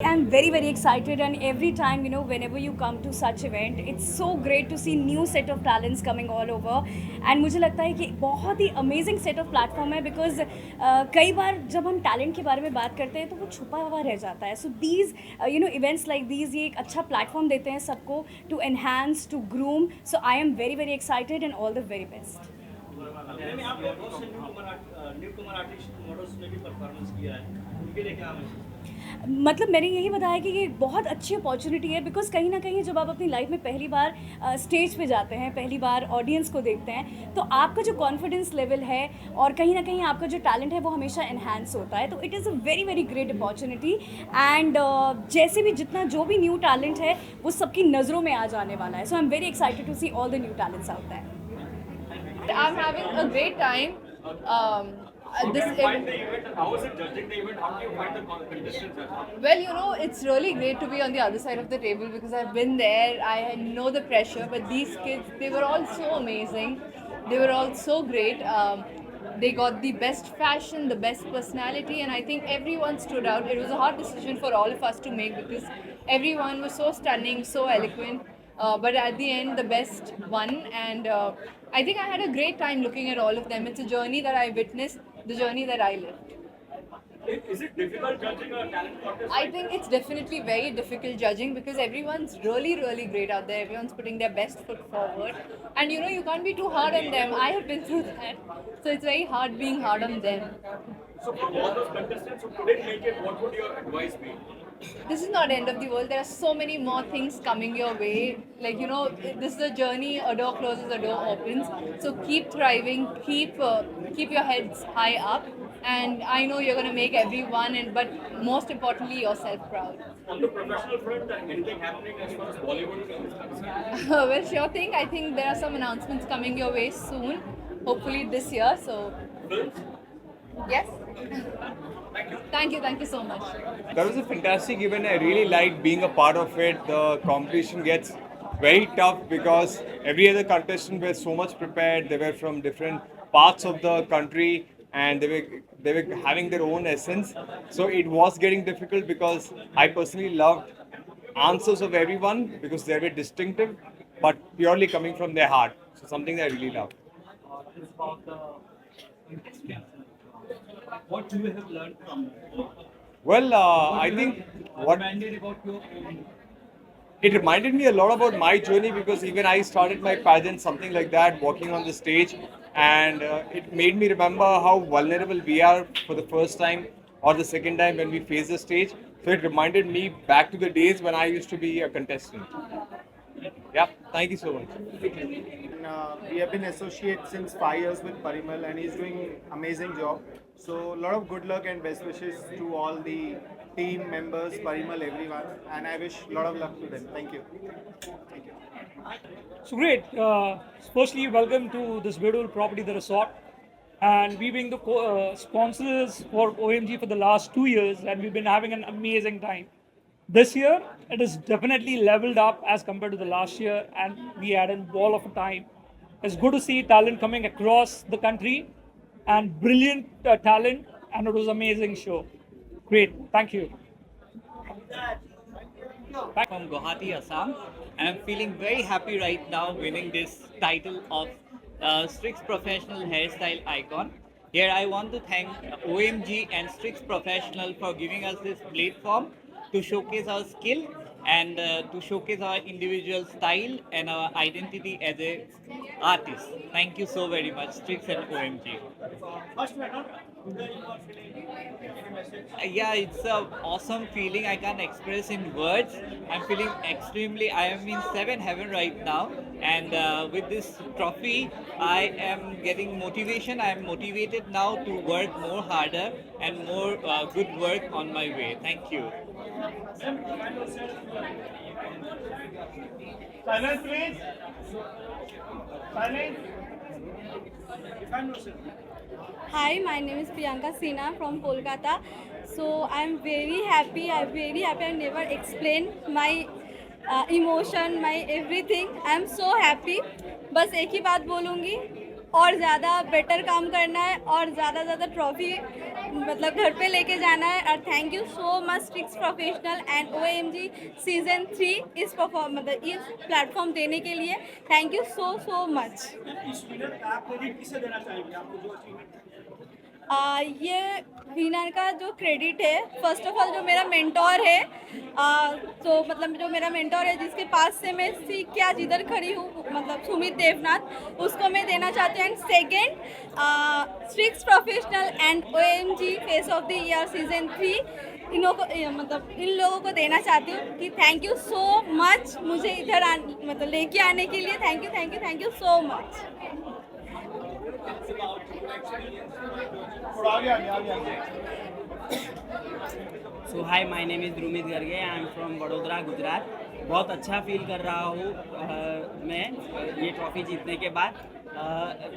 I'm very very excited, and every time, whenever you come to such event, it's so great to see new set of talents coming all over. And मुझे लगता है कि बहुत ही amazing set of platform है, because कई बार जब हम talent के बारे में बात करते हैं तो वो छुपा हुआ रह जाता है. So these events like these ये एक अच्छा platform देते हैं सबको to enhance, to groom. So I am very very excited and all the very best. मैंने आपने बहुत से न्यू कमर आर्टिस्ट मॉडल्स ने भी परफॉर्मेंस किया है, उनके लिए क्या मैसेज? मतलब मैंने यही बताया कि ये बहुत अच्छी अपॉर्चुनिटी है, बिकॉज कहीं ना कहीं जब आप अपनी लाइफ में पहली बार स्टेज पे जाते हैं, पहली बार ऑडियंस को देखते हैं, तो आपका जो कॉन्फिडेंस लेवल है और कहीं ना कहीं आपका जो टैलेंट है वो हमेशा एनहांस होता है. तो it is a very very great opportunity. And जैसे भी जितना जो भी न्यू टैलेंट है वो सबकी नज़रों में आ जाने वाला है. So I am very excited to see all the new talents out there. I'm having a great time. Um, How this do you find the event and how is it judging the event? How do you find the contestants as well? well, it's really great to be on the other side of the table because I've been there. I know the pressure, but these kids, they were all so amazing. They were all so great. They got the best fashion, the best personality, and I think everyone stood out. It was a hard decision for all of us to make because everyone was so stunning, so eloquent. But at the end, the best won, and I think I had a great time looking at all of them. It's a journey that I witnessed, the journey that I lived. Is it difficult judging a talent contest? I think it's definitely very difficult judging because everyone's really, really great out there. Everyone's putting their best foot forward. And you can't be too hard on them. I have been through that. So it's very hard being hard on them. So from all those contestants who couldn't make it, what would your advice be? This is not end of the world. There are so many more things coming your way. Like, this is a journey. A door closes, a door opens. So keep thriving. Keep your heads high up. And I know you're going to make everyone, but most importantly, yourself proud. On the professional front, anything happening as far as Bollywood is concerned? Well, sure thing. I think there are some announcements coming your way soon. Hopefully this year. So, Films? yes. Thank you so much. That was a fantastic event. I really liked being a part of it. The competition gets very tough because every other contestant were so much prepared. They were from different parts of the country and they were having their own essence. So it was getting difficult because I personally loved answers of everyone because they were distinctive, but purely coming from their heart. So something that I really loved. It's about the what you have learned from Well, I think what reminded about your own. it reminded me a lot about my journey because even I started my pageant, something like that, walking on the stage, and it made me remember how vulnerable we are for the first time or the second time when we face the stage. So it reminded me back to the days when I used to be a contestant. Yeah, thank you so much. And, we have been associates since 5 years with Parimal, and he's doing amazing job. So a lot of good luck and best wishes to all the team members, Parimal, everyone, and I wish a lot of luck to them. Thank you. Thank you. So great. Firstly, welcome to this beautiful property, the resort. And we being the sponsors for OMG for the last 2 years, and we've been having an amazing time. This year, it is definitely leveled up as compared to the last year, and we had a ball of a time. It's good to see talent coming across the country, and brilliant talent, and it was an amazing show. Great. Thank you. From Guwahati, Assam. I'm feeling very happy right now winning this title of Strix Professional Hairstyle Icon. Here I want to thank OMG and Strix Professional for giving us this platform to showcase our skill and to showcase our individual style and our identity as a artist. Thank you so very much, Strix and OMG. First, we are not today you are feeling any message. Yeah, it's an awesome feeling I can't express in words. I'm feeling extremely, I am in seven heaven right now, and with this trophy I am getting motivation. I am motivated now to work more harder and more good work on my way. Thank you. Silence, please. Silence. Hi, my name is Priyanka Sinha from Kolkata. So I'm very happy. I'm very happy. I never explained my emotion, my everything. I'm so happy. बस एक ही बात बोलूँगी, और ज़्यादा better काम करना है और ज़्यादा ट्रॉफी मतलब घर पे लेके जाना है। और thank you so much Streax Professional and OMG season 3 इस मतलब ये प्लेटफॉर्म देने के लिए थैंक यू सो मच। इस विनर का आप क्रेडिट किसे देना चाहेंगे, आपको जो अचीवमेंट ये विनर का जो क्रेडिट है फर्स्ट ऑफ ऑल जो मेरा मेंटोर है, तो मतलब जो मेरा मेंटोर है जिसके पास से मैं सीख के आज इधर खड़ी हूँ मतलब सुमित देवनाथ, उसको मैं देना चाहती हूँ। And second Streax Professional and OMG face of the year season 3 इन लोगों को देना चाहती हूँ कि थैंक यू सो मच मुझे इधर मतलब लेके आने के लिए। Thank you so much. So hi, my name is Rumit Garge, I am from Vadodara, Gujarat. बहुत अच्छा फील कर रहा हूँ मैं ये ट्रॉफी जीतने के बाद।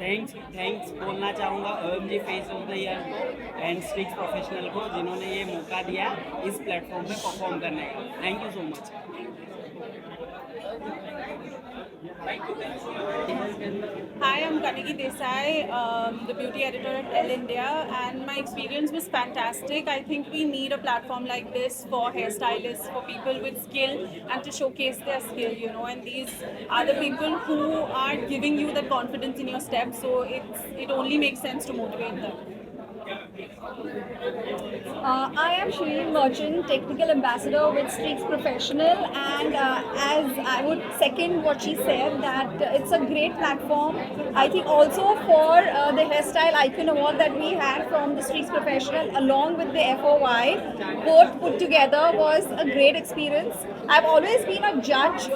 थैंक्स बोलना चाहूँगा OMG face of the year को एंड स्ट्रिक्स प्रोफेशनल को जिन्होंने ये मौका दिया इस प्लेटफॉर्म पे परफॉर्म करने का। Thank you so much. Hi, I'm Kaniki Desai, the beauty editor at Elle India, and my experience was fantastic. I think we need a platform like this for hairstylists, for people with skill, and to showcase their skill, you know. And these are the people who are giving you that confidence in your steps. So it only makes sense to motivate them. I am Shireen Merchant, Technical Ambassador with Streaks Professional, and as I would second what she said, that it's a great platform. I think also for the Hairstyle Icon Award that we had from the Streaks Professional along with the FOI, both put together was a great experience. I've always been a judge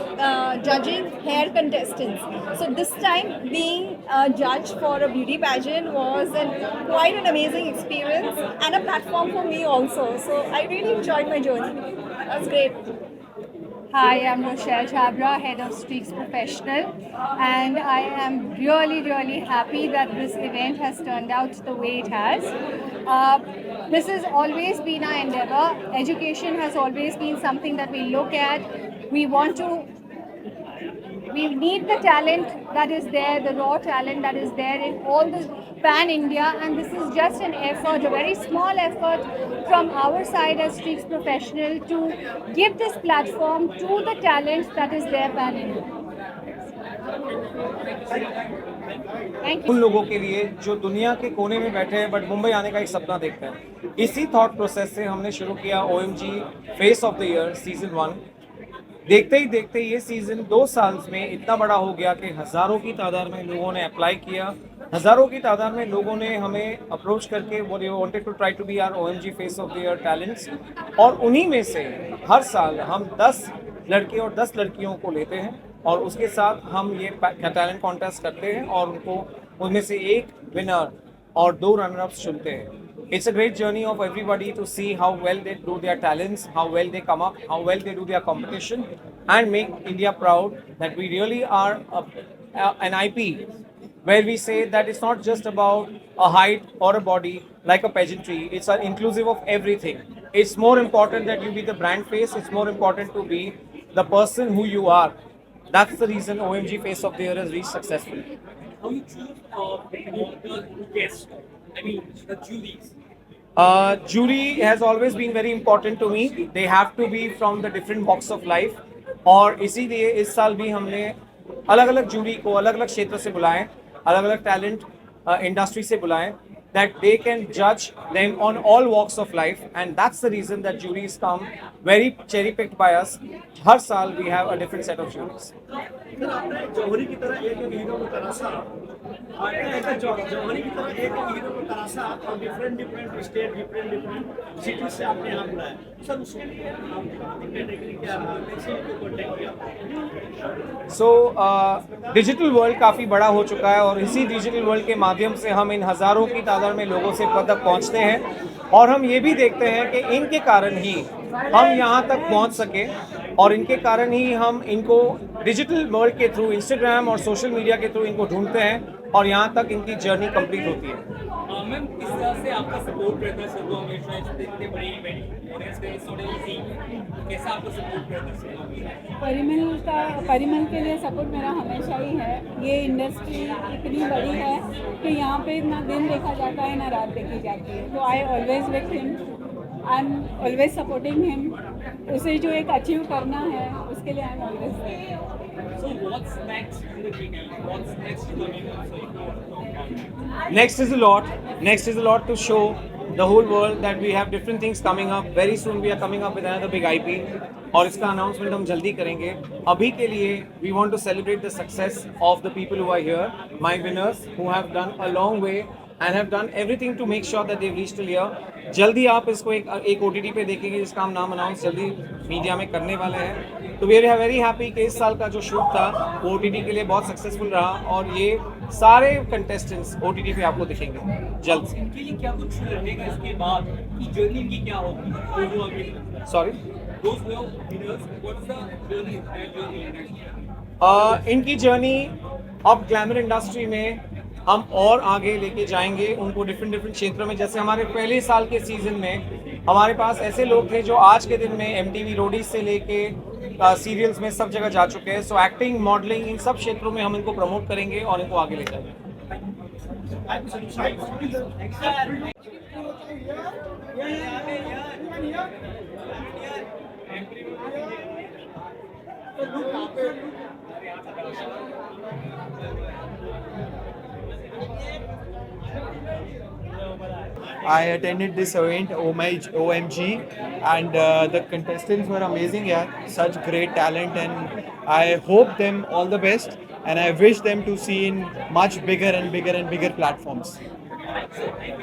judging hair contestants, so this time being a judge for a beauty pageant was quite an amazing experience and a platform for me also. So I really enjoyed my journey. That was great. Hi, I'm Rochelle Chabra, head of Streaks Professional, and I am really happy that this event has turned out the way it has. This has always been our endeavor. Education has always been something that we look at. We need the talent that is there, the raw talent that is there in all the pan India, and this is just an effort, a very small effort from our side as Streaks Professional to give this platform to the talent that is there pan India. Thank you. उन लोगों के लिए जो दुनिया के कोने में बैठे हैं बट मुंबई आने का एक सपना देखते हैं, इसी थॉट प्रोसेस से हमने शुरू किया OMG face of the year season 1। देखते ही देखते ये सीजन 2 साल में इतना बड़ा हो गया कि हज़ारों की तादाद में लोगों ने अप्लाई किया, हज़ारों की तादाद में लोगों ने हमें अप्रोच करके वो wanted to try to be our OMG face of the year talents, और उन्हीं में से हर साल हम 10 लड़के और 10 लड़कियों को लेते हैं और उसके साथ हम ये टैलेंट कॉन्टेस्ट करते हैं और उनमें से एक विनर और 2 रनर-अप्स चुनते हैं। It's a great journey of everybody to see how well they do their talents, how well they come up, how well they do their competition, and make India proud that we really are an IP where we say that it's not just about a height or a body like a pageantry. It's inclusive of everything. It's more important that you be the brand face. It's more important to be the person who you are. That's the reason OMG Face of the Year has reached successfully. how you choose the guests, I mean the juries? Jury has always been very important to me. They have to be from the different walks of life. और इसीलिए इस साल भी हमने अलग अलग jury को अलग अलग क्षेत्र से बुलाएं, अलग अलग टैलेंट इंडस्ट्री से बुलाएं, that they can judge them on all walks of life, and that's the reason that juries come very cherry picked by us. हर साल we have a different set of juries. जौहरी की तरह एक hero को तराशा, जौहरी की तरह एक हीरो को तराशा और डिफरेंट स्टेट डिफरेंट सिटी से आपने यहाँ बुलाया सर, उसके लिए कैटेगरी क्या कैसे कॉन्टेक्ट किया? सो डिजिटल वर्ल्ड काफ़ी बड़ा हो चुका है और इसी डिजिटल वर्ल्ड के माध्यम से हम इन हज़ारों की तादाद में लोगों से तक पहुँचते हैं, और हम ये भी देखते हैं कि इनके कारण ही हम यहाँ तक पहुँच सके और इनके कारण ही हम इनको डिजिटल वर्ल्ड के थ्रू इंस्टाग्राम और सोशल मीडिया के थ्रू इनको ढूंढते हैं और यहाँ तक इनकी जर्नी कंप्लीट होती है। मैम किस तरह से आपका सपोर्ट रहता है सबको हमेशा इतने बड़े इवेंट ऑडियंस के इस कैसा आपको सपोर्ट रहता है परिमल के लिए सपोर्ट मेरा हमेशा ही है। ये इंडस्ट्री इतनी बड़ी है कि यहाँ पे ना दिन देखा जाता है ना रात देखी जाती है, तो I always with him, I am always supporting him. उसे जो एक अचीव करना है उसके लिए I am always there. So what's next in the weekend? What's next coming up? Next is a lot. Next is a lot to show the whole world that we have different things coming up. Very soon we are coming up with another big IP. और इसका announcement हम जल्दी करेंगे. अभी के लिए we want to celebrate the success of the people who are here, my winners who have done a long way and have done everything to make sure that they've reached till here. जल्दी आप इसको एक OTT पे देखेंगे जिसका हम नाम announce जल्दी मीडिया में करने वाले हैं. तो वी आर वेरी हैप्पी कि इस साल का जो शूट था वो OTT के लिए बहुत सक्सेसफुल रहा और ये सारे कंटेस्टेंट्स OTT पे आपको दिखेंगे जल्द से. इनके लिए क्या कुछ रहेगा इसके बाद की जर्नी की क्या होगी? Sorry, Those who are winners, what's the journey? Their journey next? इनकी जर्नी अब ग्लैमर इंडस्ट्री में हम और आगे लेके जाएंगे उनको डिफरेंट क्षेत्रों में. जैसे हमारे पहले साल के सीजन में हमारे पास ऐसे लोग थे जो आज के दिन में MTV रोडीज से लेके सीरियल्स में सब जगह जा चुके हैं. सो एक्टिंग, मॉडलिंग, इन सब क्षेत्रों में हम इनको प्रमोट करेंगे और इनको आगे ले जाएंगे. I attended this event, OMG, and the contestants were amazing. Yeah, such great talent, and I hope them all the best. And I wish them to see in much bigger and bigger and bigger platforms.